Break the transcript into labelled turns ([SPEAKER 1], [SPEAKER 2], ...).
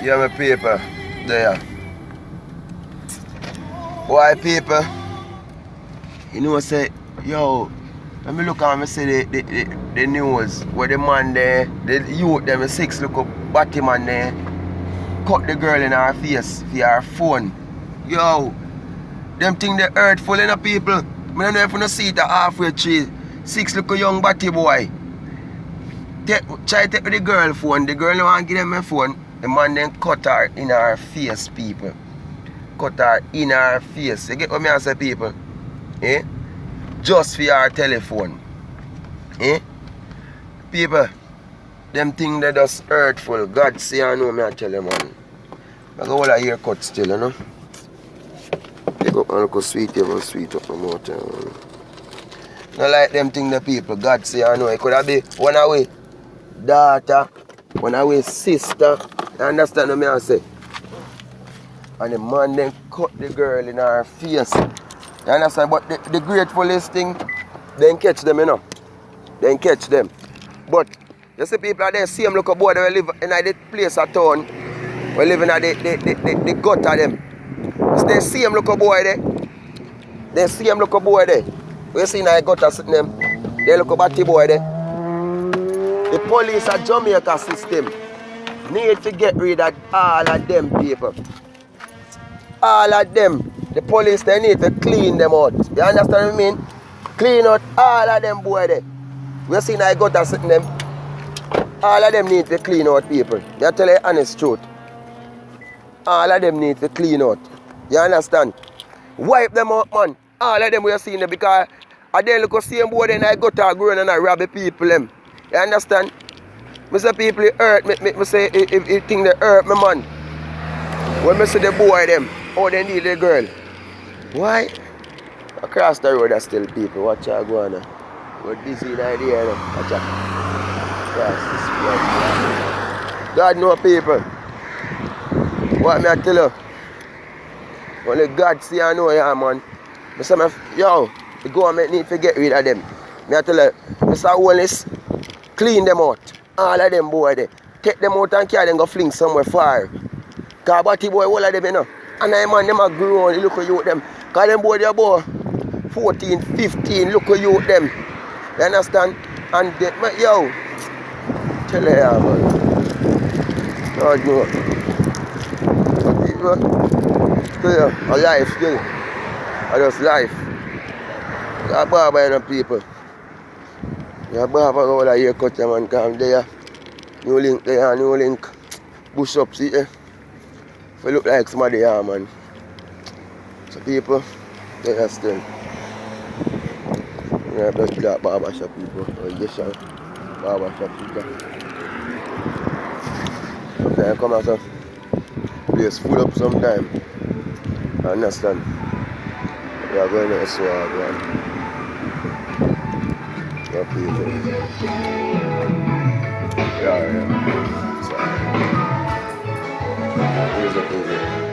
[SPEAKER 1] Yeah, my people. There. Why people? You know say, yo, let me look at me say the news where the man there, the youth them, the 6 look up body man there, cut the girl in her face for her phone. Yo, them thing they hurtful in the people. I don't know if you see it halfway tree. 6 look a young body boy. Try to take the girl phone. The girl don't want to give them a phone. The man then cut her in her face, people. Cut her in her face. You get what I say, people? Eh? Just for your telephone. Eh? People, them things they just hurtful. God say I know me I tell you, man. I go all a haircut still, you know. Take up and look sweet, even sweet up my mouth. Not like them things the people. God say I know. It could have been one away daughter, one away sister. You understand what I say? And the man then cut the girl in her face. You understand? But the gratefulest thing, then catch them, you know. Then catch them. But you see people are there, see them look a boy, they live in a place at town. We live in the gutter them. So they see them look a boy there. They see them look a boy there. We see in a gutter sitting them. They look a batty boy there. The police at Jamaica system need to get rid of all of them people. All of them. The police, they need to clean them out. You understand what I mean? Clean out all of them boy there. We see I got to sitting them. All of them need to clean out people. You tell you the honest truth. All of them need to clean out. You understand? Wipe them out, man. All of them we are seeing them because I then look at the same boy then I got to grow and I rob the people them. You understand? I say people it hurt me. I say if think they hurt me, man. When I see the boy them, oh they need the girl. Why? Across the road are still people. Watch out go on. We're busy in the idea. Watch out. Across this road. God know people. What me I tell you? Only God see I know ya man. I say yo, the government need to get rid of them. Me I tell you, Mr. Wallace, clean them out. All of them boy there. Take them out and carry them go fling somewhere far. Cause batty boy all of them you know. And I man them a grown, look at you them. Cause them boy they about 14, 15, look at you them. You understand? And they, yo, tell you yeah, man. God no. Tell you, a life still. I just life. You bother by them people. You bother all the haircut man come there. New link there, new link. Bush up, see there. We look like somebody here, man. So people, they are still. Yeah, just black barber shop people. Or yes, barber shop people. Okay, come out of place full up sometime. I understand. We are going to swag, man. Yeah, people. Yeah. Sorry. Here's the thing.